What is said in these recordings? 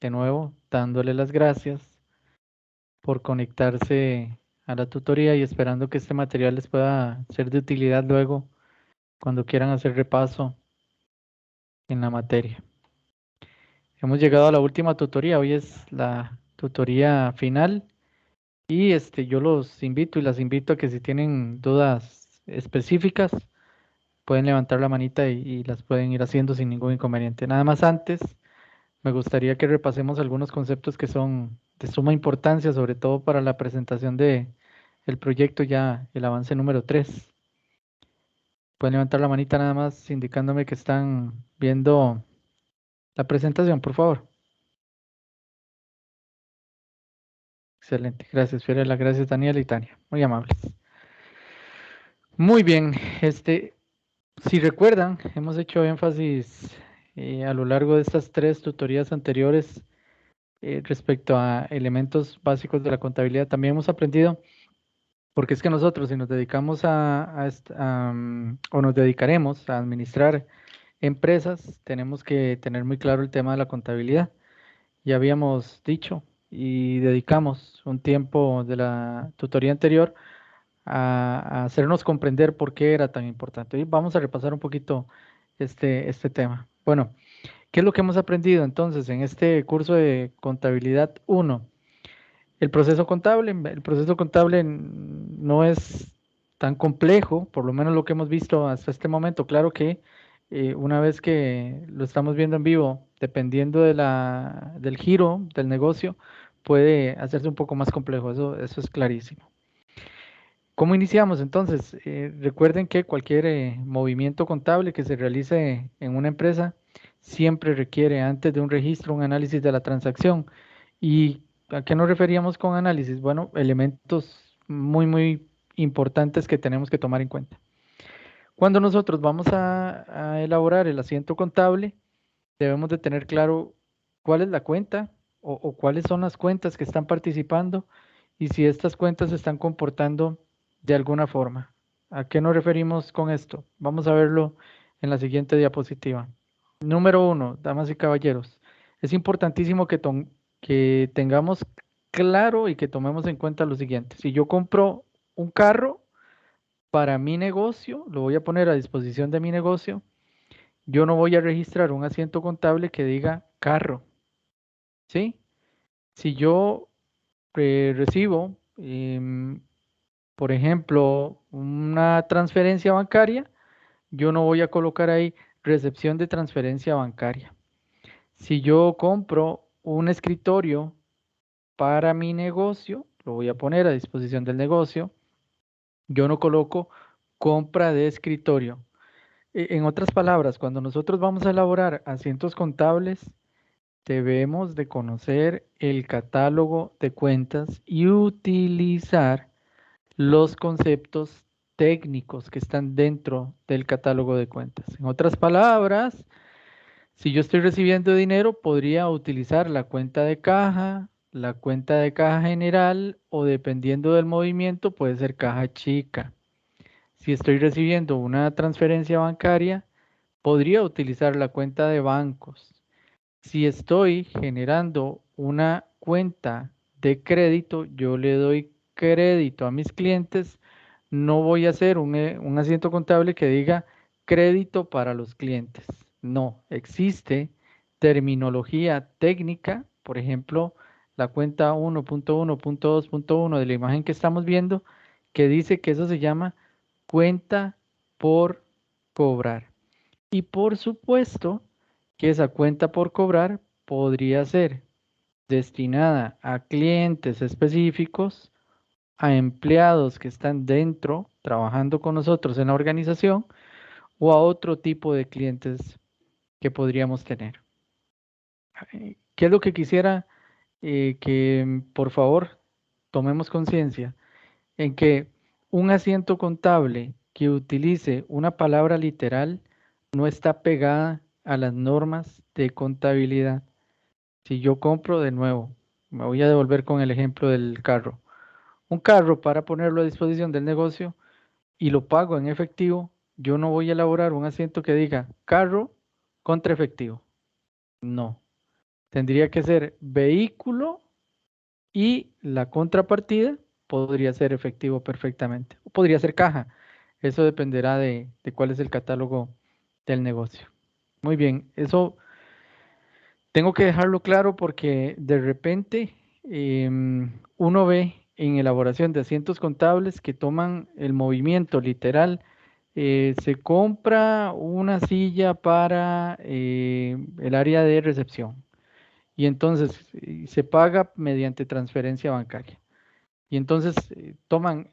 de nuevo, dándole las gracias por conectarse a la tutoría y esperando que este material les pueda ser de utilidad luego cuando quieran hacer repaso en la materia. Hemos llegado a la última tutoría, hoy es la tutoría final y yo los invito y las invito a que si tienen dudas específicas pueden levantar la manita y las pueden ir haciendo sin ningún inconveniente. Nada más antes, me gustaría que repasemos algunos conceptos que son de suma importancia, sobre todo para la presentación de el proyecto, ya el avance número 3. Pueden levantar la manita nada más indicándome que están viendo la presentación, por favor. Excelente, gracias Fiorella, gracias Daniel y Tania, muy amables. Muy bien, si recuerdan, hemos hecho énfasis a lo largo de estas 3 tutorías anteriores respecto a elementos básicos de la contabilidad. También hemos aprendido, porque es que nosotros si nos dedicamos o nos dedicaremos a administrar empresas, tenemos que tener muy claro el tema de la contabilidad. Ya habíamos dicho y dedicamos un tiempo de la tutoría anterior a hacernos comprender por qué era tan importante. Y vamos a repasar un poquito este tema. Bueno, ¿qué es lo que hemos aprendido entonces en este curso de contabilidad 1? El proceso contable no es tan complejo, por lo menos lo que hemos visto hasta este momento. Claro que una vez que lo estamos viendo en vivo, dependiendo del giro del negocio, puede hacerse un poco más complejo, eso es clarísimo. ¿Cómo iniciamos entonces? Recuerden que cualquier movimiento contable que se realice en una empresa siempre requiere antes de un registro un análisis de la transacción. ¿Y a qué nos referíamos con análisis? Bueno, elementos muy importantes que tenemos que tomar en cuenta. Cuando nosotros vamos a elaborar el asiento contable, debemos de tener claro cuál es la cuenta o cuáles son las cuentas que están participando y si estas cuentas se están comportando de alguna forma. ¿A qué nos referimos con esto? Vamos a verlo en la siguiente diapositiva. Número 1, damas y caballeros, es importantísimo que tengamos claro y que tomemos en cuenta lo siguiente. Si yo compro un carro para mi negocio, lo voy a poner a disposición de mi negocio, yo no voy a registrar un asiento contable que diga carro, ¿sí? Si yo recibo, por ejemplo, una transferencia bancaria, yo no voy a colocar ahí recepción de transferencia bancaria. Si yo compro un escritorio para mi negocio, lo voy a poner a disposición del negocio, yo no coloco compra de escritorio. En otras palabras, cuando nosotros vamos a elaborar asientos contables, debemos de conocer el catálogo de cuentas y utilizar los conceptos técnicos que están dentro del catálogo de cuentas. En otras palabras, si yo estoy recibiendo dinero, podría utilizar la cuenta de caja general o dependiendo del movimiento puede ser caja chica. Si estoy recibiendo una transferencia bancaria, podría utilizar la cuenta de bancos. Si estoy generando una cuenta de crédito, yo le doy crédito a mis clientes, no voy a hacer un asiento contable que diga crédito para los clientes. No, existe terminología técnica, por ejemplo, la cuenta 1.1.2.1 de la imagen que estamos viendo, que dice que eso se llama cuenta por cobrar. Y por supuesto que esa cuenta por cobrar podría ser destinada a clientes específicos, a empleados que están dentro, trabajando con nosotros en la organización, o a otro tipo de clientes que podríamos tener. ¿Qué es lo que quisiera que por favor tomemos conciencia? En que un asiento contable que utilice una palabra literal no está pegada a las normas de contabilidad. Si yo compro de nuevo, me voy a devolver con el ejemplo del carro. Un carro para ponerlo a disposición del negocio y lo pago en efectivo, yo no voy a elaborar un asiento que diga carro contra efectivo. No. Tendría que ser vehículo y la contrapartida podría ser efectivo perfectamente. O podría ser caja. Eso dependerá de cuál es el catálogo del negocio. Muy bien, eso tengo que dejarlo claro porque de repente uno ve en elaboración de asientos contables que toman el movimiento literal. Se compra una silla para el área de recepción y entonces se paga mediante transferencia bancaria. Y entonces toman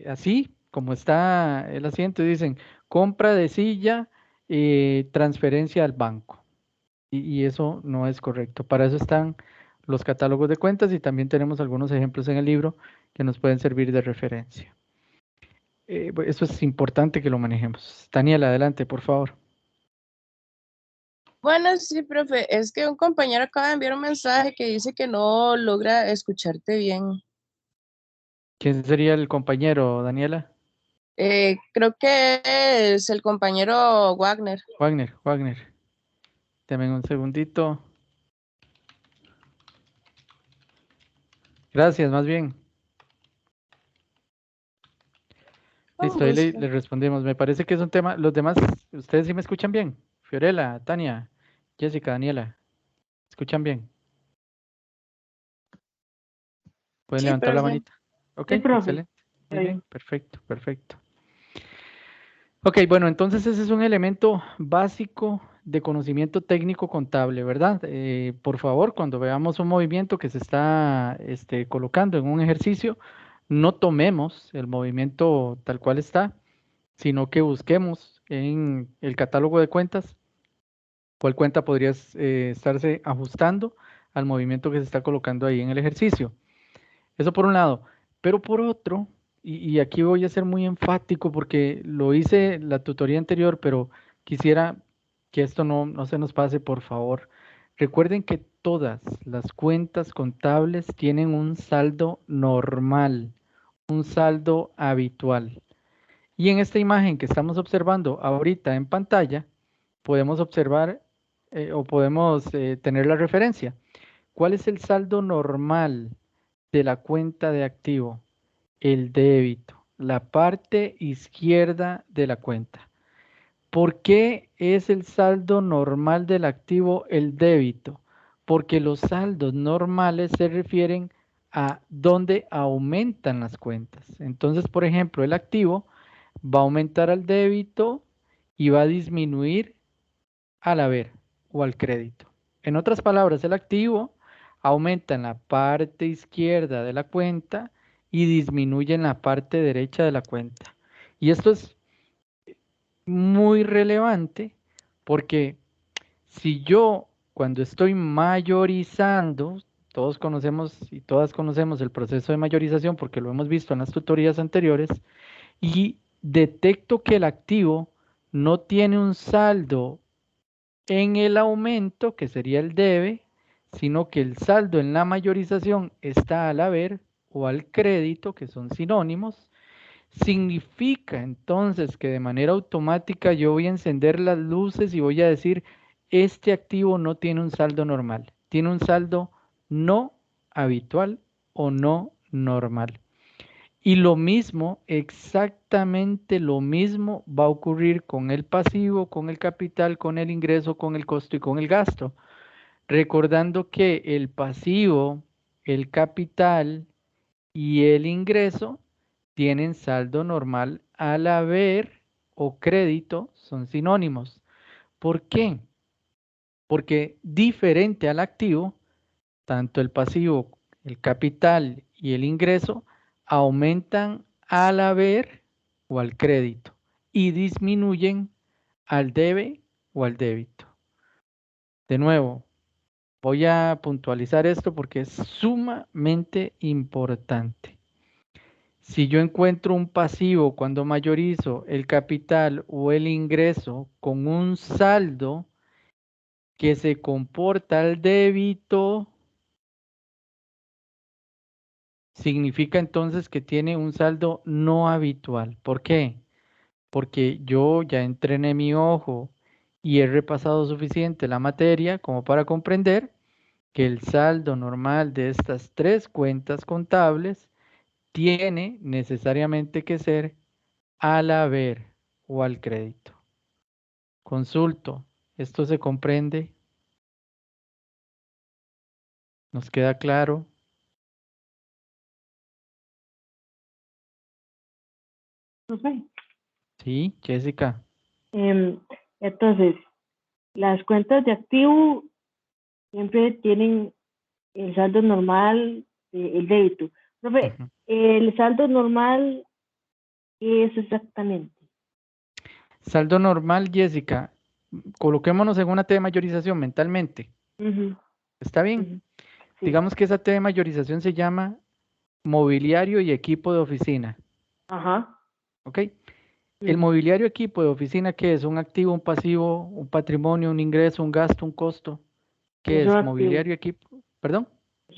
así como está el asiento y dicen compra de silla, transferencia al banco. Y eso no es correcto. Para eso están los catálogos de cuentas y también tenemos algunos ejemplos en el libro que nos pueden servir de referencia. Eso es importante que lo manejemos. Daniela, adelante, por favor. Bueno, sí, profe, es que un compañero acaba de enviar un mensaje que dice que no logra escucharte bien. ¿Quién sería el compañero, Daniela? Creo que es el compañero Wagner. Wagner. Deme un segundito. Gracias, más bien. Con Listo, ahí le, gusto. le respondemos. Me parece que es un tema. Los demás, ¿ustedes sí me escuchan bien? Fiorella, Tania, Jessica, Daniela, ¿escuchan bien? Pueden Sí, levantar la profe. manita. Ok, Sí, profe. excelente. Muy bien, perfecto, perfecto. Ok, bueno, entonces ese es un elemento básico de conocimiento técnico contable, ¿verdad? Por favor, cuando veamos un movimiento que se está colocando en un ejercicio, no tomemos el movimiento tal cual está, sino que busquemos en el catálogo de cuentas cuál cuenta podría estarse ajustando al movimiento que se está colocando ahí en el ejercicio. Eso por un lado. Pero por otro, y aquí voy a ser muy enfático porque lo hice la tutoría anterior, pero quisiera que esto no se nos pase, por favor. Recuerden que todas las cuentas contables tienen un saldo normal, un saldo habitual. Y en esta imagen que estamos observando ahorita en pantalla, podemos observar o podemos tener la referencia. ¿Cuál es el saldo normal de la cuenta de activo? El débito, la parte izquierda de la cuenta. ¿Por qué es el saldo normal del activo el débito? Porque los saldos normales se refieren a dónde aumentan las cuentas. Entonces, por ejemplo, el activo va a aumentar al débito y va a disminuir al haber o al crédito. En otras palabras, el activo aumenta en la parte izquierda de la cuenta y disminuye en la parte derecha de la cuenta. Y esto es muy relevante porque si yo cuando estoy mayorizando, todos conocemos y todas conocemos el proceso de mayorización porque lo hemos visto en las tutorías anteriores, y detecto que el activo no tiene un saldo en el aumento, que sería el debe, sino que el saldo en la mayorización está al haber o al crédito, que son sinónimos, significa entonces que de manera automática yo voy a encender las luces y voy a decir, este activo no tiene un saldo normal, tiene un saldo no habitual o no normal. Y lo mismo, exactamente lo mismo va a ocurrir con el pasivo, con el capital, con el ingreso, con el costo y con el gasto. Recordando que el pasivo, el capital y el ingreso tienen saldo normal al haber o crédito, son sinónimos. ¿Por qué? Porque diferente al activo, tanto el pasivo, el capital y el ingreso aumentan al haber o al crédito y disminuyen al debe o al débito. De nuevo, voy a puntualizar esto porque es sumamente importante. Si yo encuentro un pasivo cuando mayorizo el capital o el ingreso con un saldo que se comporta al débito, significa entonces que tiene un saldo no habitual. ¿Por qué? Porque yo ya entrené mi ojo y he repasado suficiente la materia como para comprender que el saldo normal de estas tres cuentas contables tiene necesariamente que ser al haber o al crédito. Consulto, ¿esto se comprende? ¿Nos queda claro? Profe. Sí, Jessica. Em, entonces, las cuentas de activo siempre tienen el saldo normal, el débito. Profe, Ujú. el saldo normal, ¿qué es exactamente? Saldo normal, Jessica. Coloquémonos en una T de mayorización mentalmente. Ujú, ¿Está bien? ujú, sí. Digamos que esa T de mayorización se llama mobiliario y equipo de oficina. Ajá. ¿Ok? El Ujú. mobiliario equipo de oficina, ¿qué es? ¿Un activo, un pasivo, un patrimonio, un ingreso, un gasto, un costo? ¿Qué Son es? activos. Mobiliario equipo. ¿Perdón?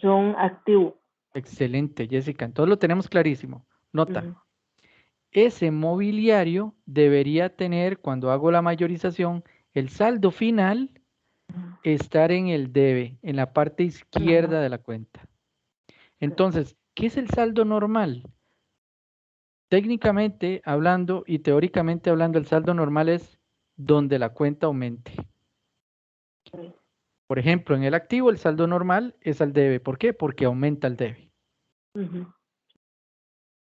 Son activos. Excelente, Jessica. Entonces lo tenemos clarísimo. Nota. Ujú, Ese mobiliario debería tener, cuando hago la mayorización, el saldo final estar en el debe, en la parte ujú, izquierda de la cuenta. ok, Entonces, ¿qué es el saldo normal? Técnicamente hablando y teóricamente hablando, el saldo normal es donde la cuenta aumente. ok. Por ejemplo, en el activo el saldo normal es al debe. ¿Por qué? Porque aumenta el debe. Ujú,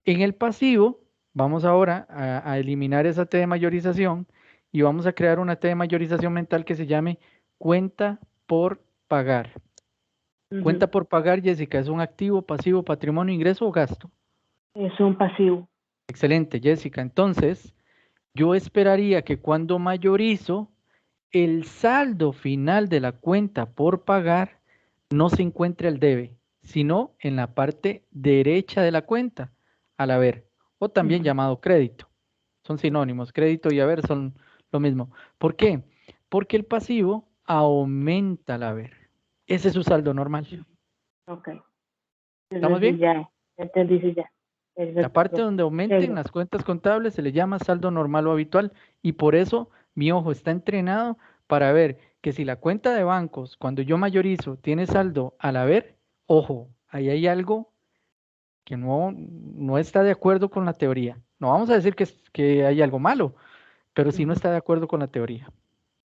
En el pasivo, vamos ahora a eliminar esa T de mayorización y vamos a crear una T de mayorización mental que se llame cuenta por pagar. ujú. Cuenta por pagar, Jessica, ¿es un activo, pasivo, patrimonio, ingreso o gasto? Es un pasivo. Excelente, Jessica. Entonces, yo esperaría que cuando mayorizo, el saldo final de la cuenta por pagar no se encuentre al debe, sino en la parte derecha de la cuenta, al haber, o también Ujú, llamado crédito. Son sinónimos, crédito y haber son lo mismo. ¿Por qué? Porque el pasivo aumenta al haber. Ese es su saldo normal. ujú. Ok. ¿Estamos Entonces bien? ya entendí, sí, ya. La Perfecto, parte profe. donde Muchas aumenten gracias. las cuentas contables se le llama saldo normal o habitual y por eso mi ojo está entrenado para ver que si la cuenta de bancos, cuando yo mayorizo, tiene saldo al haber, ojo, ahí hay algo que no está de acuerdo con la teoría. No vamos a decir que hay algo malo, pero sí no Ujú, está de acuerdo con la teoría.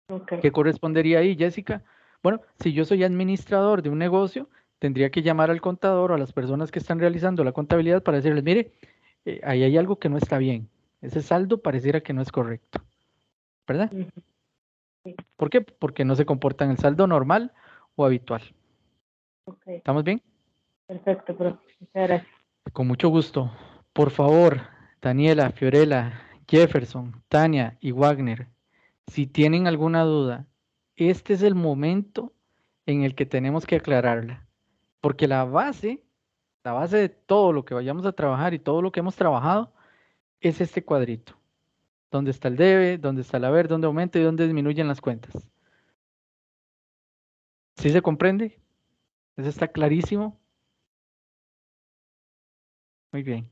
ok. ¿Qué correspondería ahí, Jessica? Bueno, si yo soy administrador de un negocio, tendría que llamar al contador o a las personas que están realizando la contabilidad para decirles, mire, ahí hay algo que no está bien. Ese saldo pareciera que no es correcto, ¿verdad? Ujú, sí, ¿Por qué? Porque no se comporta en el saldo normal o habitual. ok. ¿Estamos bien? Perfecto, profe. Muchas gracias. Con mucho gusto. Por favor, Daniela, Fiorella, Jefferson, Tania y Wagner, si tienen alguna duda, este es el momento en el que tenemos que aclararla. Porque la base de todo lo que vayamos a trabajar y todo lo que hemos trabajado es este cuadrito. Dónde está el debe, dónde está el haber, dónde aumenta y dónde disminuyen las cuentas. ¿Sí se comprende? ¿Eso está clarísimo? Muy bien,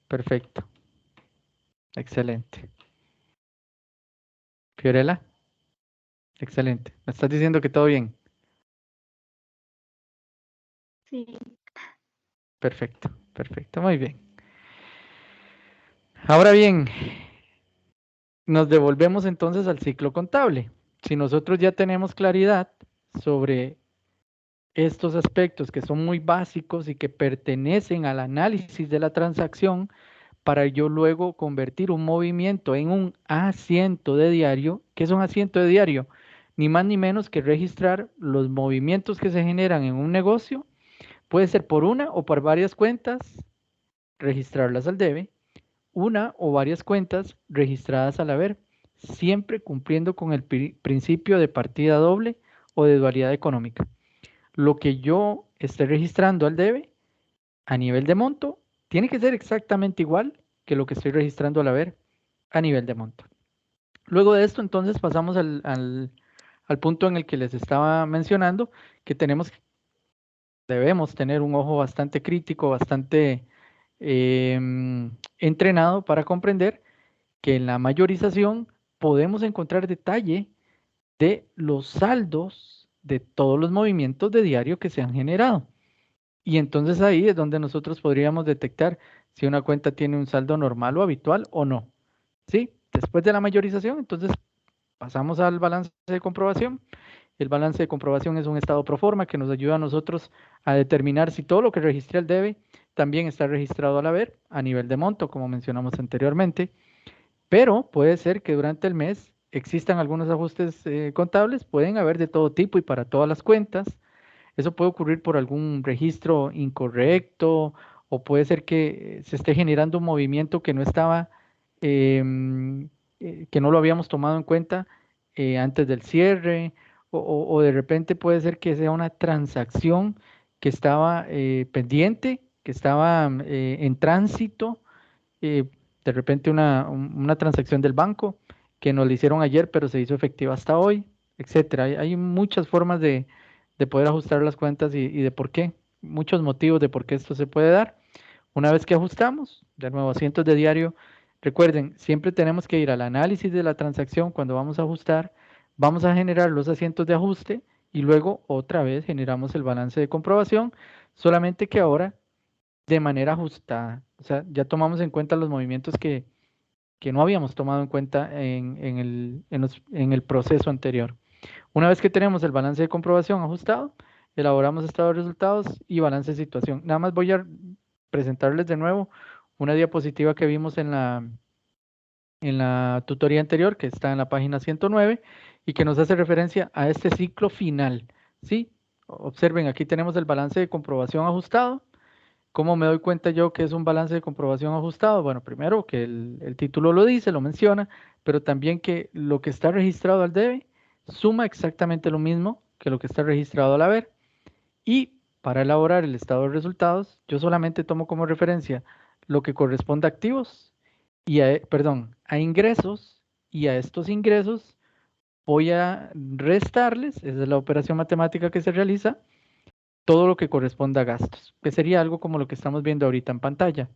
perfecto, excelente. Fiorella, excelente. ¿Me estás diciendo que todo bien? Sí, Perfecto, perfecto, muy bien. Ahora bien, nos devolvemos entonces al ciclo contable. Si nosotros ya tenemos claridad sobre estos aspectos que son muy básicos y que pertenecen al análisis de la transacción, para yo luego convertir un movimiento en un asiento de diario. ¿Qué es un asiento de diario? Ni más ni menos que registrar los movimientos que se generan en un negocio. Puede ser por una o por varias cuentas, registrarlas al debe, una o varias cuentas registradas al haber, siempre cumpliendo con el principio de partida doble o de dualidad económica. Lo que yo esté registrando al debe a nivel de monto tiene que ser exactamente igual que lo que estoy registrando al haber a nivel de monto. Luego de esto, entonces pasamos al punto en el que les estaba mencionando, que debemos tener un ojo bastante crítico, bastante entrenado para comprender que en la mayorización podemos encontrar detalle de los saldos de todos los movimientos de diario que se han generado. Y entonces ahí es donde nosotros podríamos detectar si una cuenta tiene un saldo normal o habitual o no. ¿Sí? Después de la mayorización, entonces pasamos al balance de comprobación. El balance de comprobación es un estado pro forma que nos ayuda a nosotros a determinar si todo lo que registra el debe también está registrado al haber a nivel de monto, como mencionamos anteriormente. Pero puede ser que durante el mes existan algunos ajustes contables, pueden haber de todo tipo y para todas las cuentas. Eso puede ocurrir por algún registro incorrecto o puede ser que se esté generando un movimiento que no estaba, que no lo habíamos tomado en cuenta antes del cierre o de repente puede ser que sea una transacción que estaba pendiente, que estaba en tránsito, eh, de repente una transacción del banco que nos la hicieron ayer pero se hizo efectiva hasta hoy, etcétera. Hay muchas formas de poder ajustar las cuentas y de por qué, muchos motivos de por qué esto se puede dar. Una vez que ajustamos, de nuevo, asientos de diario, recuerden, siempre tenemos que ir al análisis de la transacción cuando vamos a ajustar, vamos a generar los asientos de ajuste y luego otra vez generamos el balance de comprobación, solamente que ahora de manera ajustada. O sea, ya tomamos en cuenta los movimientos que no habíamos tomado en cuenta en el proceso anterior. Una vez que tenemos el balance de comprobación ajustado, elaboramos estado de resultados y balance de situación. Nada más voy a presentarles de nuevo una diapositiva que vimos en la tutoría anterior, que está en la página 109, y que nos hace referencia a este ciclo final. ¿Sí? Observen, aquí tenemos el balance de comprobación ajustado. ¿Cómo me doy cuenta yo que es un balance de comprobación ajustado? Bueno, primero que el título lo dice, lo menciona, pero también que lo que está registrado al debe suma exactamente lo mismo que lo que está registrado al haber. Y para elaborar el estado de resultados, yo solamente tomo como referencia lo que corresponde a activos y a ingresos, y a estos ingresos voy a restarles, esa es la operación matemática que se realiza, todo lo que corresponda a gastos, que sería algo como lo que estamos viendo ahorita en pantalla.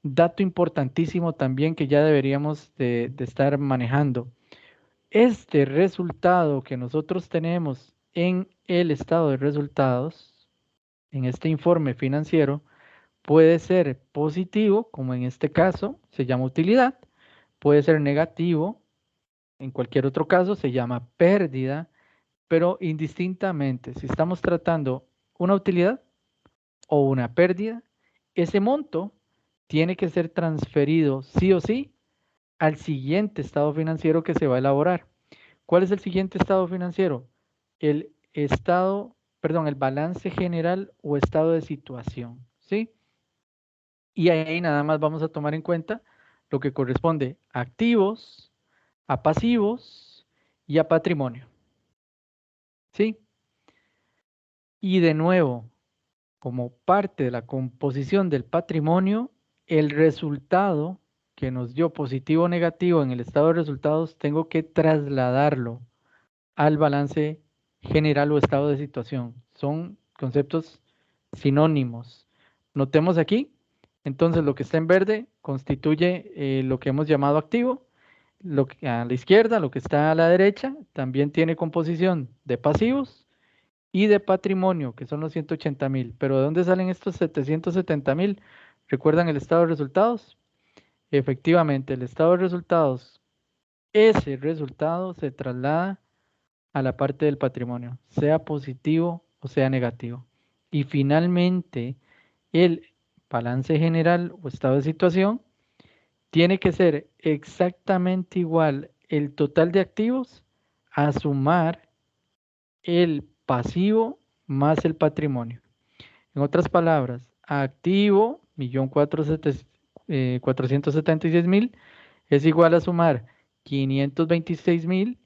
Dato importantísimo también que ya deberíamos de estar manejando. Este resultado que nosotros tenemos en el estado de resultados, en este informe financiero, puede ser positivo, como en este caso se llama utilidad, puede ser negativo, en cualquier otro caso se llama pérdida, pero indistintamente, si estamos tratando una utilidad, o una pérdida, ese monto tiene que ser transferido sí o sí al siguiente estado financiero que se va a elaborar. ¿Cuál es el siguiente estado financiero? El el balance general o estado de situación, ¿sí? Y ahí nada más vamos a tomar en cuenta lo que corresponde a activos, a pasivos y a patrimonio, ¿sí? Y de nuevo, como parte de la composición del patrimonio, el resultado que nos dio positivo o negativo en el estado de resultados, tengo que trasladarlo al balance general o estado de situación. Son conceptos sinónimos. Notemos aquí, entonces lo que está en verde constituye lo que hemos llamado activo, lo que a la izquierda, lo que está a la derecha, también tiene composición de pasivos y de patrimonio, que son los 180,000. Pero ¿de dónde salen estos 770,000? ¿Recuerdan el estado de resultados? Efectivamente, el estado de resultados, ese resultado se traslada a la parte del patrimonio, sea positivo o sea negativo. Y finalmente, el balance general o estado de situación tiene que ser exactamente igual el total de activos a sumar el pasivo más el patrimonio. En otras palabras, activo, 1.476.000 es igual a sumar 526,000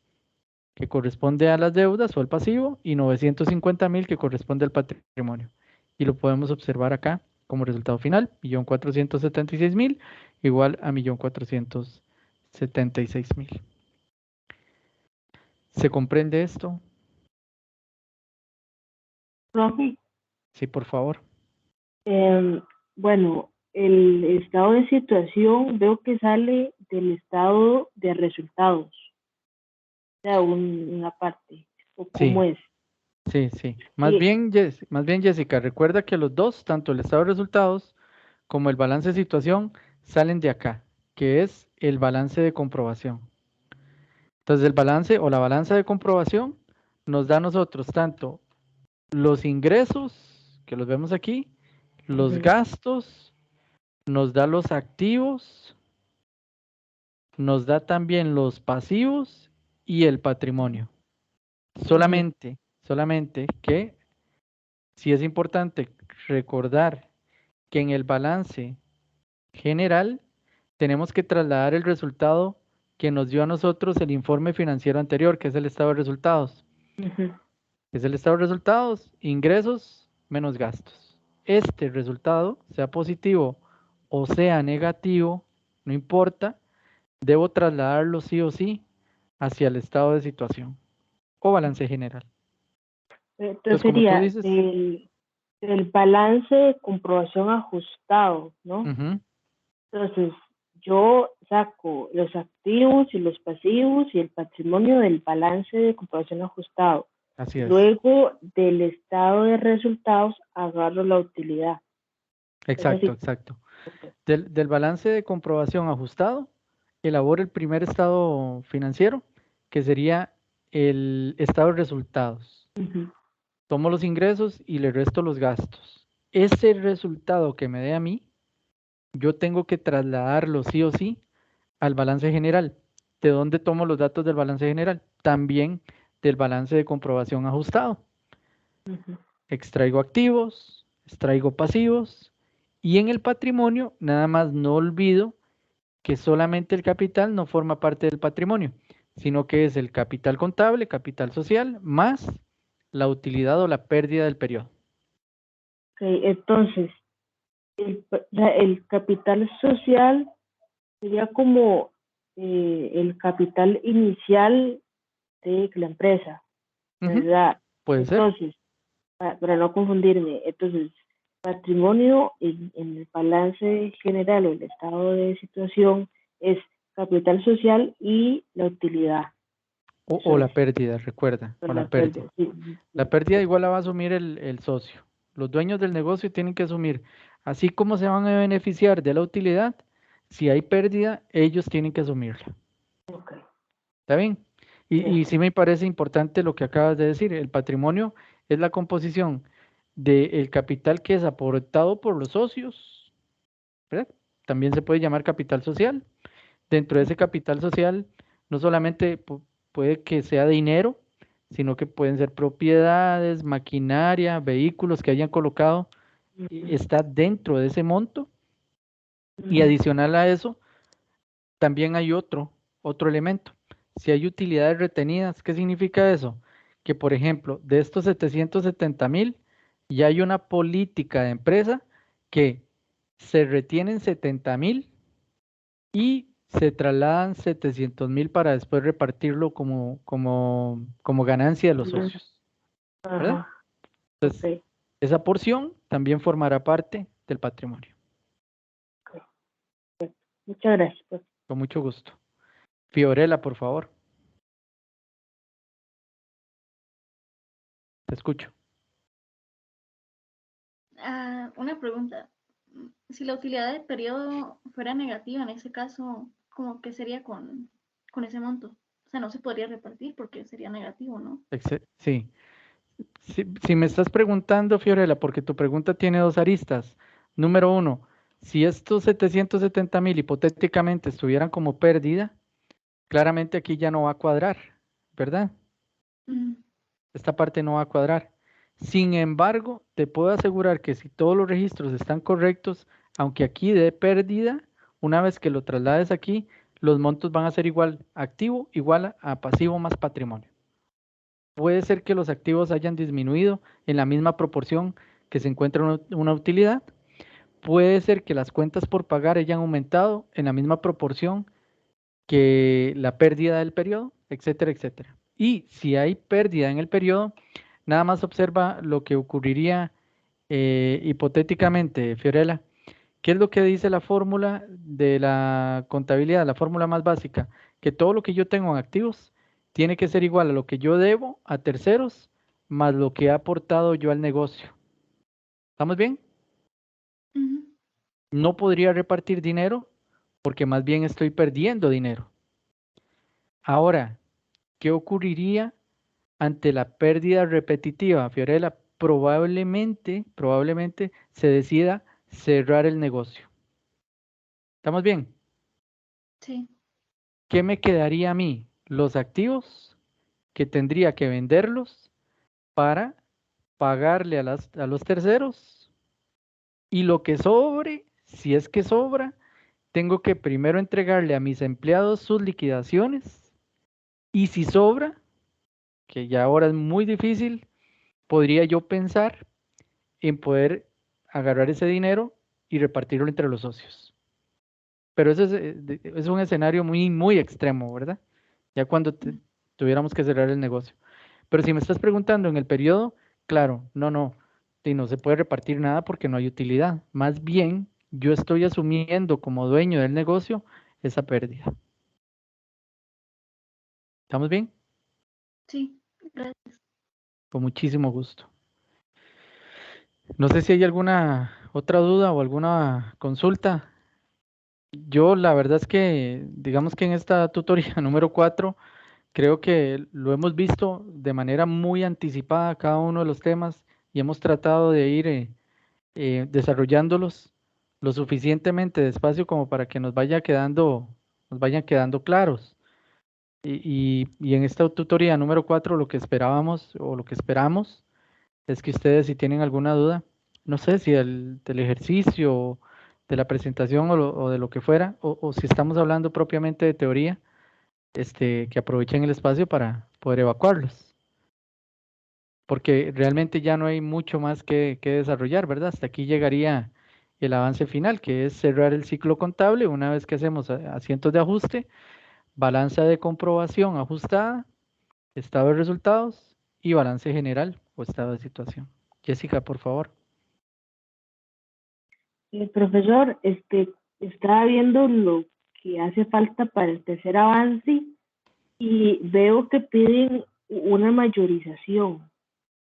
que corresponde a las deudas o al pasivo y 950,000 que corresponde al patrimonio. Y lo podemos observar acá como resultado final, 1.476.000 igual a 1.476.000. ¿Se comprende esto? Profe, Sí, por favor. bueno, el estado de situación veo que sale del estado de resultados, o sea, una parte, o Sí. cómo es. Sí, sí. Y, Más bien, Jessica, recuerda que los dos, tanto el estado de resultados como el balance de situación, salen de acá, que es el balance de comprobación. Entonces, el balance o la balanza de comprobación nos da a nosotros tanto los ingresos, que los vemos aquí, los ujú, gastos, nos da los activos, nos da también los pasivos y el patrimonio. ujú, Solamente que sí es importante recordar que en el balance general tenemos que trasladar el resultado que nos dio a nosotros el informe financiero anterior, que es el estado de resultados. ujú. Es el estado de resultados, ingresos menos gastos. Este resultado, sea positivo o sea negativo, no importa, debo trasladarlo sí o sí hacia el estado de situación o balance general. Entonces Entonces, como tú sería dices, del balance de comprobación ajustado, ¿no? ujú, Entonces, yo saco los activos y los pasivos y el patrimonio del balance de comprobación ajustado. así es. Luego, del estado de resultados, agarro la utilidad. Es Exacto, así. exacto. Ok. Del balance de comprobación ajustado, elaboro el primer estado financiero, que sería el estado de resultados. Ujú, Tomo los ingresos y le resto los gastos. Ese resultado que me dé a mí, yo tengo que trasladarlo sí o sí al balance general. ¿De dónde tomo los datos del balance general? También del balance de comprobación ajustado. ujú, Extraigo activos, extraigo pasivos y en el patrimonio nada más no olvido que solamente el capital no forma parte del patrimonio, sino que es el capital contable, capital social, más la utilidad o la pérdida del periodo. ok. Entonces, el capital social sería como el capital inicial de la empresa, Ujú, ¿verdad? puede ser. Entonces, para no confundirme, entonces, patrimonio en el balance general o el estado de situación es capital social y la utilidad. O Eso es, la pérdida, recuerda, o con la la pérdida. pérdida. Sí, La sí, pérdida sí, igual la va a asumir el socio. Los dueños del negocio tienen que asumir, así como se van a beneficiar de la utilidad, si hay pérdida, ellos tienen que asumirla. ok, ¿Está bien? sí, Y sí me parece importante lo que acabas de decir. El patrimonio es la composición del capital que es aportado por los socios, ¿verdad? También se puede llamar capital social. Dentro de ese capital social, no solamente puede que sea dinero, sino que pueden ser propiedades, maquinaria, vehículos que hayan colocado, ujú, está dentro de ese monto. Y ujú, adicional a eso, también hay otro elemento. Si hay utilidades retenidas, ¿qué significa eso? Que, por ejemplo, de estos 770,000, ya hay una política de empresa que se retienen 70,000 y se trasladan 700,000 para después repartirlo como ganancia de los ujú, socios, ¿verdad? ajá, ok, Entonces, esa porción también formará parte del patrimonio. ok, perfecto. Muchas gracias, pues. Con mucho gusto. Fiorella, por favor, te escucho. Una pregunta. Si la utilidad del periodo fuera negativa, en ese caso, ¿cómo que sería con ese monto? O sea, no se podría repartir porque sería negativo, ¿no? Sí. Si me estás preguntando, Fiorella, porque tu pregunta tiene dos aristas. Número uno, si estos 770,000 hipotéticamente estuvieran como pérdida, claramente aquí ya no va a cuadrar, ¿verdad? Mm, Esta parte no va a cuadrar. Sin embargo, te puedo asegurar que si todos los registros están correctos, aunque aquí dé pérdida, una vez que lo traslades aquí, los montos van a ser igual activo, igual a pasivo más patrimonio. Puede ser que los activos hayan disminuido en la misma proporción que se encuentra una utilidad. Puede ser que las cuentas por pagar hayan aumentado en la misma proporción que la pérdida del periodo, etcétera, etcétera. Y si hay pérdida en el periodo, nada más observa lo que ocurriría hipotéticamente, Fiorella. ¿Qué es lo que dice la fórmula de la contabilidad, la fórmula más básica? Que todo lo que yo tengo en activos tiene que ser igual a lo que yo debo a terceros, más lo que he aportado yo al negocio. ¿Estamos bien? Ujú. No podría repartir dinero porque más bien estoy perdiendo dinero. Ahora, ¿qué ocurriría ante la pérdida repetitiva? Fiorella, probablemente se decida cerrar el negocio. ¿Estamos bien? Sí. ¿Qué me quedaría a mí? Los activos que tendría que venderlos para pagarle a los terceros, y lo que sobre, si es que sobra, tengo que primero entregarle a mis empleados sus liquidaciones, y si sobra, que ya ahora es muy difícil, podría yo pensar en poder agarrar ese dinero y repartirlo entre los socios. Pero eso es un escenario muy extremo, ¿verdad? Ya cuando tuviéramos que cerrar el negocio. Pero si me estás preguntando en el periodo, claro, no, y no se puede repartir nada porque no hay utilidad. Más bien, yo estoy asumiendo como dueño del negocio esa pérdida. ¿Estamos bien? Sí, gracias. Con muchísimo gusto. No sé si hay alguna otra duda o alguna consulta. Yo la verdad es que, digamos que en esta tutoría número 4, creo que lo hemos visto de manera muy anticipada cada uno de los temas y hemos tratado de ir desarrollándolos lo suficientemente despacio como para que nos vayan quedando claros. Y en esta tutoría número 4 lo que esperábamos o lo que esperamos es que ustedes, si tienen alguna duda, no sé si del ejercicio, de la presentación o de lo que fuera, o si estamos hablando propiamente de teoría, que aprovechen el espacio para poder evacuarlos, porque realmente ya no hay mucho más que desarrollar, ¿verdad? Hasta aquí llegaría el avance final, que es cerrar el ciclo contable una vez que hacemos asientos de ajuste, balanza de comprobación ajustada, estado de resultados y balance general o estado de situación. Jessica, por favor. Profesor, estaba viendo lo que hace falta para el tercer avance y veo que piden una mayorización.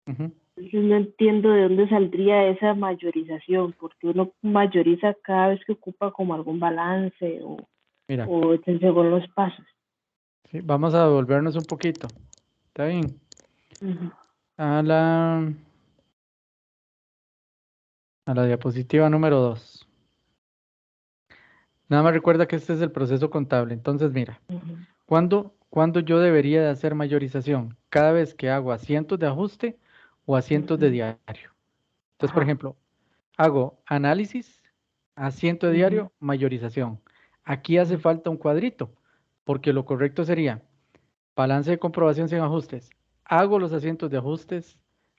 Ujú. Entonces no entiendo de dónde saldría esa mayorización, porque uno mayoriza cada vez que ocupa como algún balance Mira, o según los pasos. sí, vamos a devolvernos un poquito. ¿Está bien? Ujú, A la diapositiva número 2. Nada más recuerda que este es el proceso contable. Entonces, mira, ujú, ¿cuándo yo debería de hacer mayorización? Cada vez que hago asientos de ajuste o asientos de ujú. diario. Entonces, por Ajá. ejemplo, hago análisis, asiento de Ujú, diario, mayorización. Aquí hace ujú, falta un cuadrito, porque lo correcto sería balance de comprobación sin ajustes. Hago los asientos de ajustes,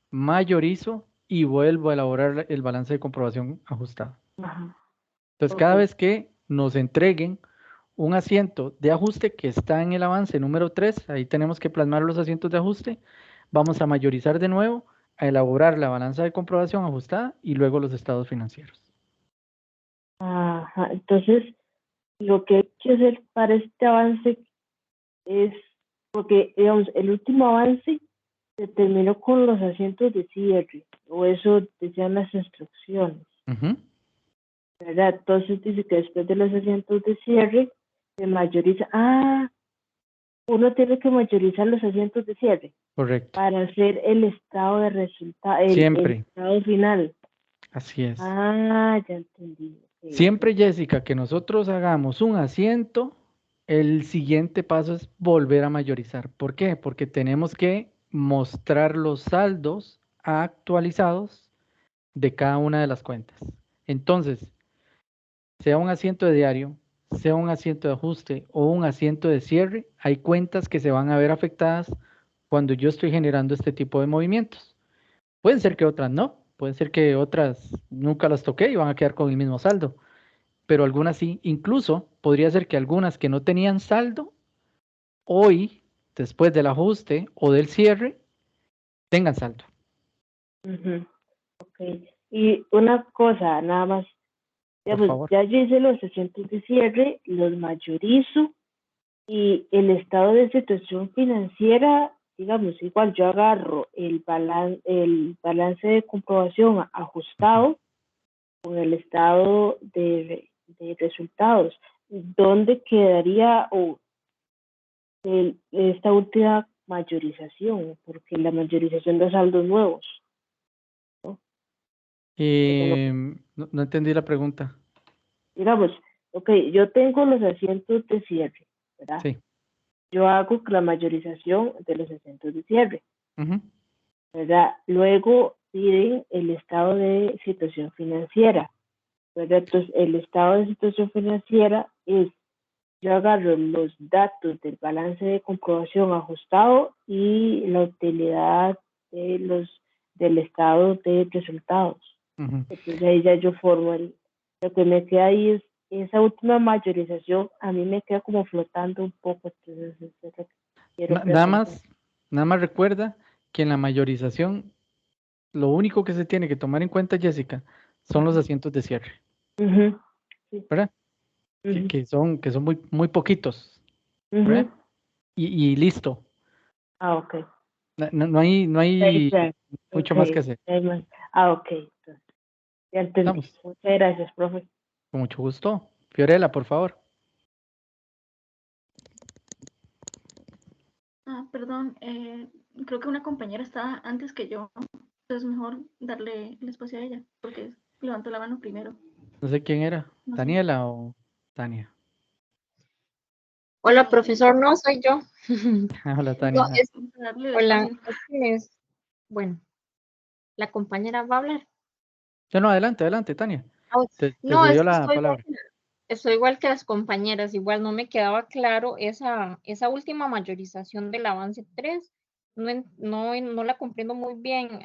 mayorizo y vuelvo a elaborar el balance de comprobación ajustado. ajá. Entonces, Ok. cada vez que nos entreguen un asiento de ajuste que está en el avance número 3, ahí tenemos que plasmar los asientos de ajuste, vamos a mayorizar de nuevo, a elaborar la balanza de comprobación ajustada y luego los estados financieros. Ajá. Entonces, lo que hay que hacer para este avance es, porque, digamos, el último avance se terminó con los asientos de cierre, o eso decían las instrucciones, Ujú, ¿verdad? Entonces dice que después de los asientos de cierre se mayoriza. Ah, uno tiene que mayorizar los asientos de cierre correcto. para hacer el estado de resultado, el Siempre, estado final. así es. Ah, ya entendí. Ok, Siempre, Jessica, que nosotros hagamos un asiento, el siguiente paso es volver a mayorizar. ¿Por qué? Porque tenemos que mostrar los saldos actualizados de cada una de las cuentas. Entonces, sea un asiento de diario, sea un asiento de ajuste o un asiento de cierre, hay cuentas que se van a ver afectadas cuando yo estoy generando este tipo de movimientos. Pueden ser que otras no, pueden ser que otras nunca las toqué y van a quedar con el mismo saldo, pero algunas sí. Incluso podría ser que algunas que no tenían saldo, hoy, después del ajuste o del cierre, tengan saldo. ujú, ok. Y una cosa, nada más, Por digamos, favor. ya yo hice los asientos de cierre, los mayorizo y el estado de situación financiera digamos, igual yo agarro el balance de comprobación ajustado con el estado de resultados, ¿dónde quedaría esta última mayorización? Porque la mayorización de saldos nuevos, ¿no? No entendí la pregunta. Digamos, ok, yo tengo los asientos de cierre, ¿verdad? Sí. Yo hago la mayorización de los asientos de cierre, Ujú. ¿verdad? Luego piden el estado de situación financiera, ¿verdad? Entonces, el estado de situación financiera es, yo agarro los datos del balance de comprobación ajustado y la utilidad del estado de resultados. Ujú. Entonces ahí ya yo formo lo que me queda ahí es esa última mayorización, a mí me queda como flotando un poco, entonces eso es lo que quiero Nada preguntar. más recuerda que en la mayorización lo único que se tiene que tomar en cuenta, Jessica, son los asientos de cierre, Ujú, sí, ¿verdad? ujú, Que son muy poquitos, ¿verdad? ujú. Y listo. Ah, ok. No Ahí hay está. mucho Ok, más que hacer. hay más. Ah, ok. Entonces, ya entendí. Estamos. Muchas gracias, profe. Con mucho gusto. Fiorella, por favor. Perdón, creo que una compañera estaba antes que yo, entonces mejor darle el espacio a ella, porque levantó la mano primero. No sé quién era. No sé. ¿Daniela o Tania? Hola, profesor, no soy yo. Hola, No, Tania. Darle el hola, espacio. bueno, la compañera va a hablar. No, adelante, Tania. Ah, Te No, es cedió que la palabra. estoy igual que las compañeras, igual no me quedaba claro esa última mayorización del avance 3. No la comprendo muy bien.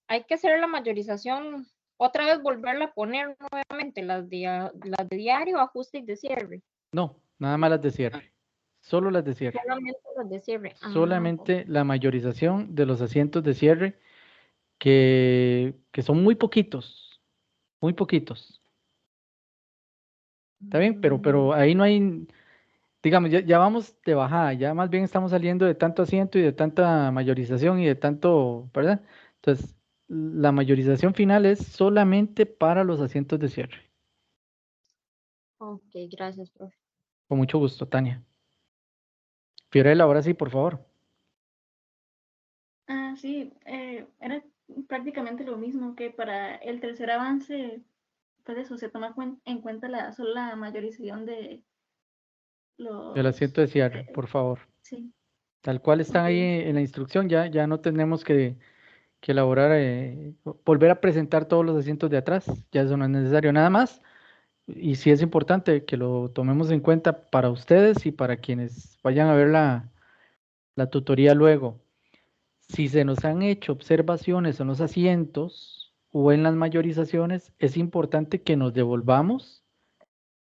Hay que hacer la mayorización, otra vez volverla a poner nuevamente, las de diario, ajuste y de cierre. No, nada más las de cierre. Solo las de cierre. Solamente las de cierre. Solamente la mayorización de los asientos de cierre que son muy poquitos. Muy poquitos. ¿Está bien? Pero ahí no hay, digamos, ya vamos de bajada, ya más bien estamos saliendo de tanto asiento y de tanta mayorización y de tanto, ¿verdad? Entonces, la mayorización final es solamente para los asientos de cierre. Ok, gracias, profe. Con mucho gusto, Tania. Fiorella, ahora sí, por favor. Sí, era prácticamente lo mismo que para el tercer avance, pues eso, se toma en cuenta solo la mayorización de El asiento los... de cierre, por favor. Sí, Tal cual están ok. ahí en la instrucción, ya no tenemos que elaborar, volver a presentar todos los asientos de atrás, ya eso no es necesario nada más. Y sí es importante que lo tomemos en cuenta para ustedes y para quienes vayan a ver la tutoría luego. Si se nos han hecho observaciones en los asientos o en las mayorizaciones, es importante que nos devolvamos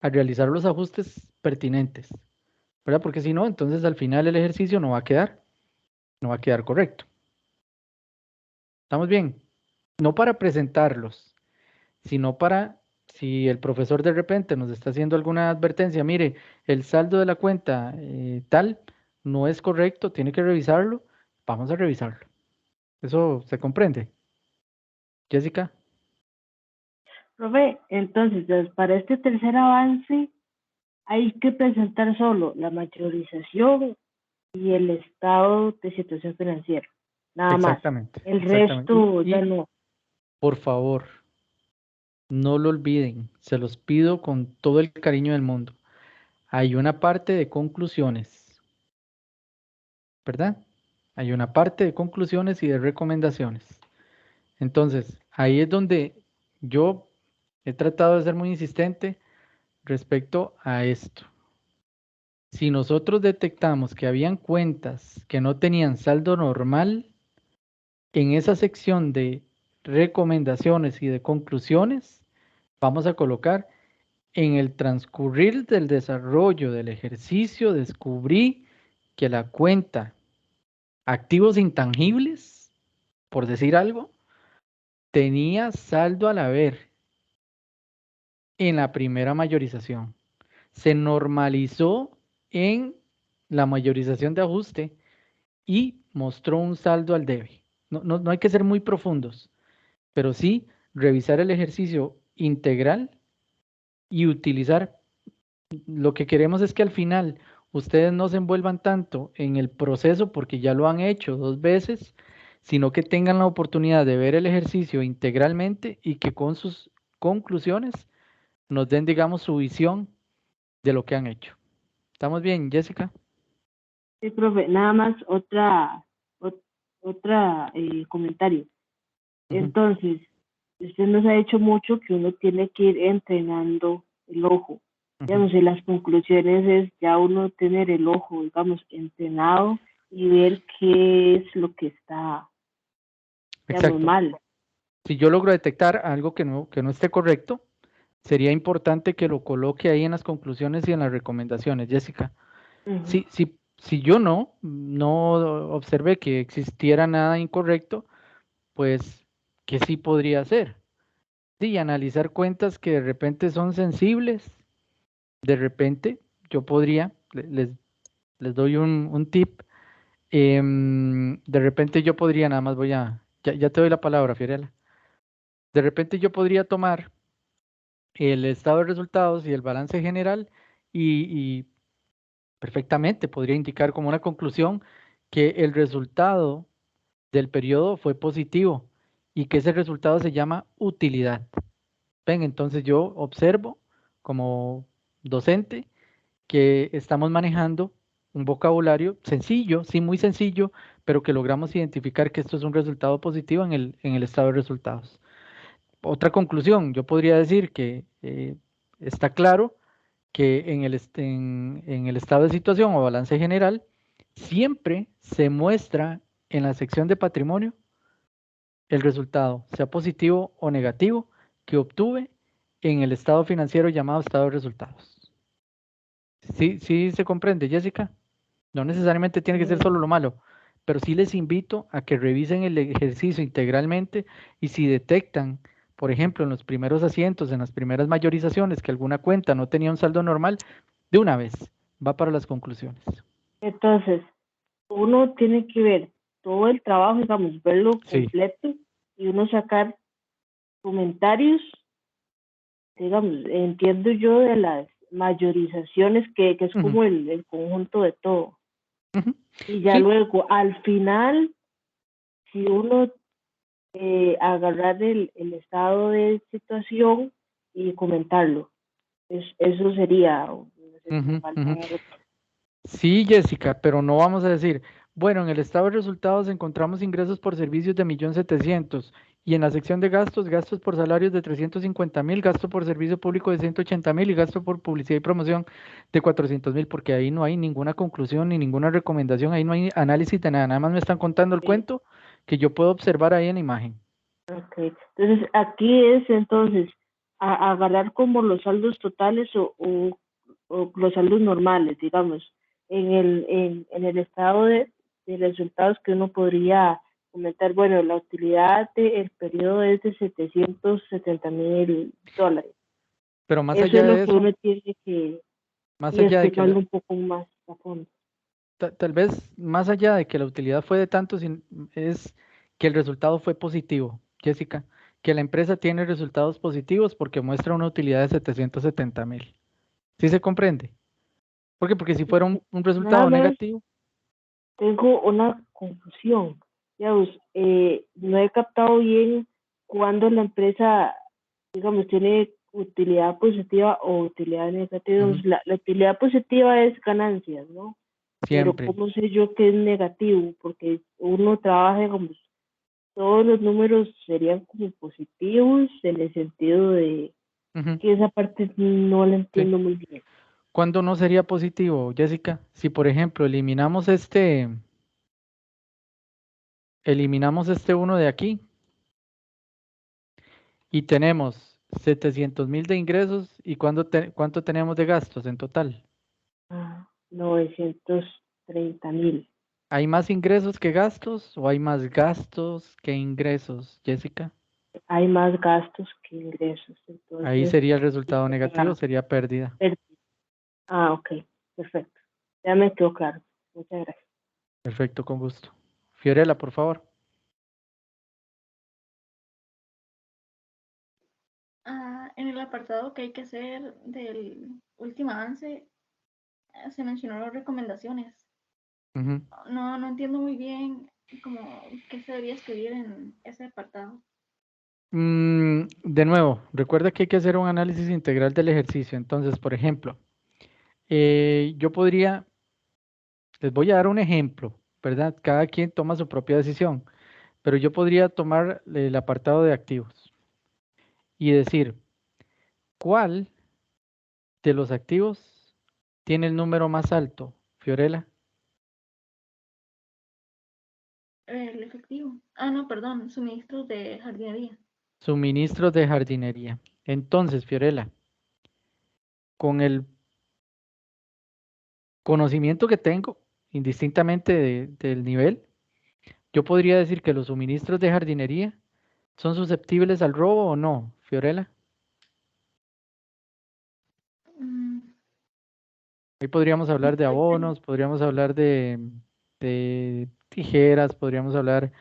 a realizar los ajustes pertinentes, ¿verdad? Porque si no, entonces al final el ejercicio no va a quedar correcto. ¿Estamos bien? No para presentarlos, sino para, si el profesor de repente nos está haciendo alguna advertencia, mire, el saldo de la cuenta tal no es correcto, tiene que revisarlo, vamos a revisarlo. ¿Eso se comprende? Jessica. Profe, entonces, para este tercer avance hay que presentar solo la mayorización y el estado de situación financiera, nada más. Exactamente, El exactamente. resto ya Y no. por favor, no lo olviden, se los pido con todo el cariño del mundo. Hay una parte de conclusiones, ¿verdad? Hay una parte de conclusiones y de recomendaciones. Entonces, ahí es donde yo he tratado de ser muy insistente respecto a esto. Si nosotros detectamos que habían cuentas que no tenían saldo normal, en esa sección de recomendaciones y de conclusiones, vamos a colocar en el transcurrir del desarrollo del ejercicio, descubrí que la cuenta activos intangibles, por decir algo, tenía saldo al haber en la primera mayorización. Se normalizó en la mayorización de ajuste y mostró un saldo al debe. No hay que ser muy profundos, pero sí revisar el ejercicio integral y utilizar. Lo que queremos es que al final ustedes no se envuelvan tanto en el proceso porque ya lo han hecho 2 veces, sino que tengan la oportunidad de ver el ejercicio integralmente y que con sus conclusiones nos den, digamos, su visión de lo que han hecho. ¿Estamos bien, Jessica? Sí, profe, nada más otra comentario. Ujú. Entonces, usted nos ha dicho mucho que uno tiene que ir entrenando el ojo. Digamos, y las conclusiones es ya uno tener el ojo, digamos, entrenado y ver qué es lo que está, digamos, Exacto. mal. Si yo logro detectar algo que no esté correcto, sería importante que lo coloque ahí en las conclusiones y en las recomendaciones, Jessica. Ujú. Si yo no observé que existiera nada incorrecto, pues, ¿qué sí podría hacer? Sí, analizar cuentas que de repente son sensibles. De repente, yo podría, les doy un tip. De repente yo podría, nada más ya te doy la palabra, Fiorella. De repente yo podría tomar el estado de resultados y el balance general y perfectamente podría indicar como una conclusión que el resultado del periodo fue positivo y que ese resultado se llama utilidad. Ven, entonces yo observo como docente que estamos manejando un vocabulario sencillo, sí, muy sencillo, pero que logramos identificar que esto es un resultado positivo en el estado de resultados. Otra conclusión, yo podría decir que está claro que en el estado de situación o balance general siempre se muestra en la sección de patrimonio el resultado, sea positivo o negativo, que obtuve en el estado financiero llamado estado de resultados. ¿Sí se comprende, Jessica? No necesariamente tiene que ser solo lo malo, pero sí les invito a que revisen el ejercicio integralmente y si detectan, por ejemplo, en los primeros asientos, en las primeras mayorizaciones, que alguna cuenta no tenía un saldo normal, de una vez va para las conclusiones. Entonces, uno tiene que ver todo el trabajo, digamos, verlo Sí. completo y uno sacar comentarios, digamos, entiendo yo de las mayorizaciones que es Ujú, como el conjunto de todo. ujú. Y ya Sí, luego, al final, si uno agarrar el estado de situación y comentarlo, eso sería, no sé si me ujú, falta ujú. algo. Sí, Jessica, pero no vamos a decir, bueno, en el estado de resultados encontramos ingresos por servicios de 1.700.000 y en la sección de gastos, gastos por salarios de 350.000, gasto por servicio público de 180.000 y gasto por publicidad y promoción de 400.000, porque ahí no hay ninguna conclusión ni ninguna recomendación, ahí no hay análisis de nada, nada más me están contando el Sí, cuento que yo puedo observar ahí en la imagen. ok. Entonces, aquí es entonces agarrar como los saldos totales o los saldos normales, digamos, en el estado de resultados que uno podría comentar, bueno, la utilidad del periodo es de $770,000. Pero más Eso es allá lo de que eso, uno tiene que más ir allá de que explicarlo un poco más a fondo. tal vez más allá de que la utilidad fue de tanto, es que el resultado fue positivo, Jessica, que la empresa tiene resultados positivos porque muestra una utilidad de 770.000. ¿Sí se comprende? ¿Por qué? Porque si fuera un Nada resultado más negativo, tengo una confusión. Digamos, no he captado bien cuando la empresa, digamos, tiene utilidad positiva o utilidad negativa. ujú, Digamos, la utilidad positiva es ganancias, ¿no? Pero siempre. ¿cómo sé yo que es negativo? Porque uno trabaja, digamos, todos los números serían como positivos en el sentido de Ujú, que esa parte no la sí. entiendo muy bien. ¿Cuándo no sería positivo, Jessica? Si, por ejemplo, eliminamos este uno de aquí y tenemos 700.000 de ingresos y ¿cuánto tenemos de gastos en total? 930,000. ¿Hay más ingresos que gastos o hay más gastos que ingresos, Jessica? Hay más gastos que ingresos, Ahí entonces sería el resultado negativo, sería sería pérdida. pérdida. Ok, perfecto. Ya me quedó claro. Muchas gracias. Perfecto, con gusto. Fiorella, por favor. En el apartado que hay que hacer del último avance, se mencionó las recomendaciones. Ujú. No entiendo muy bien como qué se debería escribir en ese apartado. De nuevo, recuerda que hay que hacer un análisis integral del ejercicio. Entonces, por ejemplo, yo podría, les voy a dar un ejemplo, ¿verdad? Cada quien toma su propia decisión, pero yo podría tomar el apartado de activos y decir, ¿cuál de los activos tiene el número más alto, Fiorella? El efectivo. Ah, no, perdón, suministros de jardinería. Suministros de jardinería. Entonces, Fiorella, con el conocimiento que tengo, indistintamente del nivel, yo podría decir que los suministros de jardinería son susceptibles al robo o no, Fiorella. Mm, Ahí podríamos hablar de puede ser. abonos, podríamos hablar de tijeras, podríamos hablar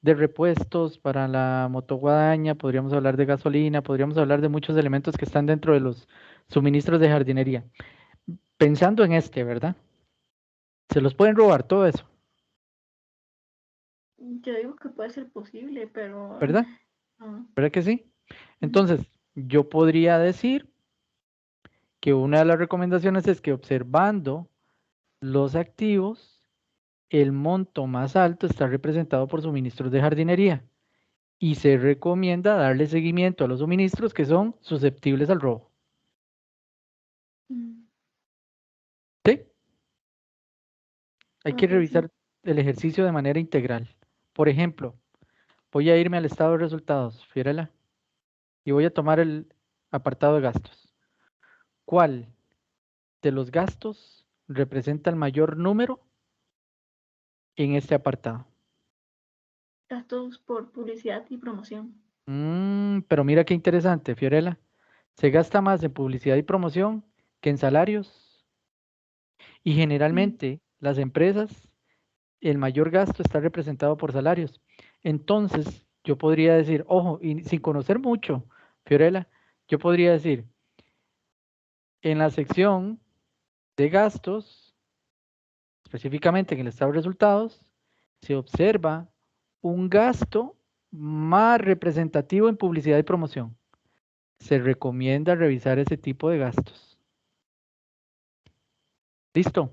de repuestos para la motoguadaña, podríamos hablar de gasolina, podríamos hablar de muchos elementos que están dentro de los suministros de jardinería. Pensando en este, ¿verdad? Se los pueden robar todo eso, Yo digo que puede ser posible, pero ¿verdad? no. ¿Verdad que sí? Ujú. Entonces, yo podría decir que una de las recomendaciones es que observando los activos, el monto más alto está representado por suministros de jardinería y se recomienda darle seguimiento a los suministros que son susceptibles al robo. Mm, ¿Sí? Hay que ok, sí. revisar el ejercicio de manera integral. Por ejemplo, voy a irme al estado de resultados, Fiorella, y voy a tomar el apartado de gastos. ¿Cuál de los gastos representa el mayor número en este apartado? Gastos por publicidad y promoción. Pero mira qué interesante, Fiorella. Se gasta más en publicidad y promoción que en salarios. Y Mm, generalmente las empresas, el mayor gasto está representado por salarios. Entonces, yo podría decir, ojo, y sin conocer mucho, Fiorella, yo podría decir, en la sección de gastos, específicamente en el estado de resultados, se observa un gasto más representativo en publicidad y promoción. Se recomienda revisar ese tipo de gastos. Listo.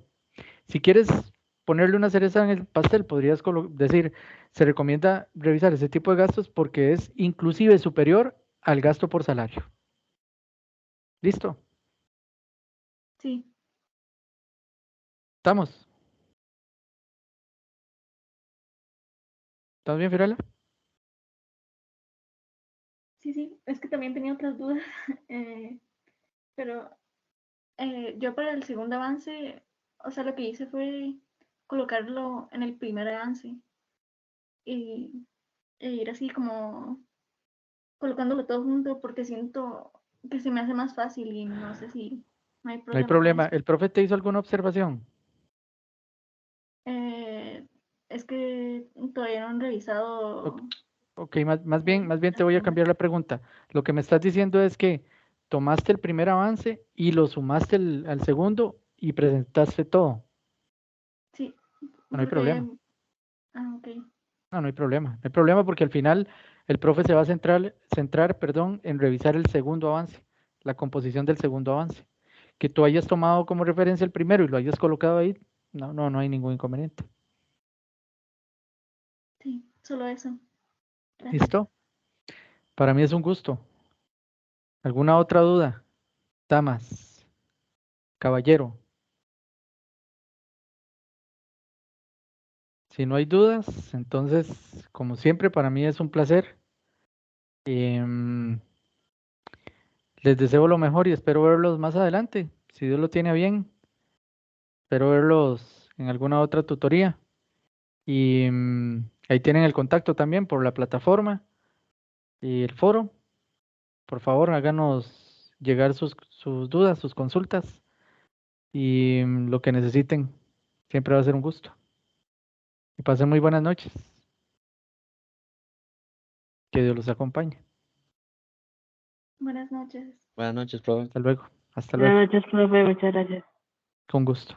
Si quieres ponerle una cereza en el pastel, podrías decir, se recomienda revisar ese tipo de gastos porque es inclusive superior al gasto por salario. Listo. sí, ¿Estamos? ¿Estamos bien, Firala? sí. Es que también tenía otras dudas. Pero yo para el segundo avance, o sea, lo que hice fue colocarlo en el primer avance y ir así como colocándolo todo junto porque siento que se me hace más fácil y no sé si no hay No hay problema con problema. eso. ¿El profe te hizo alguna observación? Eh, es que todavía no han O- revisado Ok, más bien te las voy a preguntas. cambiar la pregunta. Lo que me estás diciendo es que tomaste el primer avance y lo sumaste al segundo y presentaste todo. Sí, No hay porque... problema. Ok, No hay problema. No hay problema porque al final el profe se va a centrar, en revisar el segundo avance, la composición del segundo avance. Que tú hayas tomado como referencia el primero y lo hayas colocado ahí, no hay ningún inconveniente. sí, solo eso. Gracias. ¿Listo? Para mí es un gusto. ¿Alguna otra duda? Damas, caballero. Si no hay dudas, entonces, como siempre, para mí es un placer. Em, Les deseo lo mejor y espero verlos más adelante. Si Dios lo tiene a bien, espero verlos en alguna otra tutoría. Y ahí tienen el contacto también por la plataforma y el foro. Por favor, háganos llegar sus dudas, sus consultas y lo que necesiten. Siempre va a ser un gusto. Y pasen muy buenas noches. Que Dios los acompañe. Buenas noches. Buenas noches, profe. Hasta luego. Hasta luego. Buenas noches, profe, muchas gracias. Con gusto.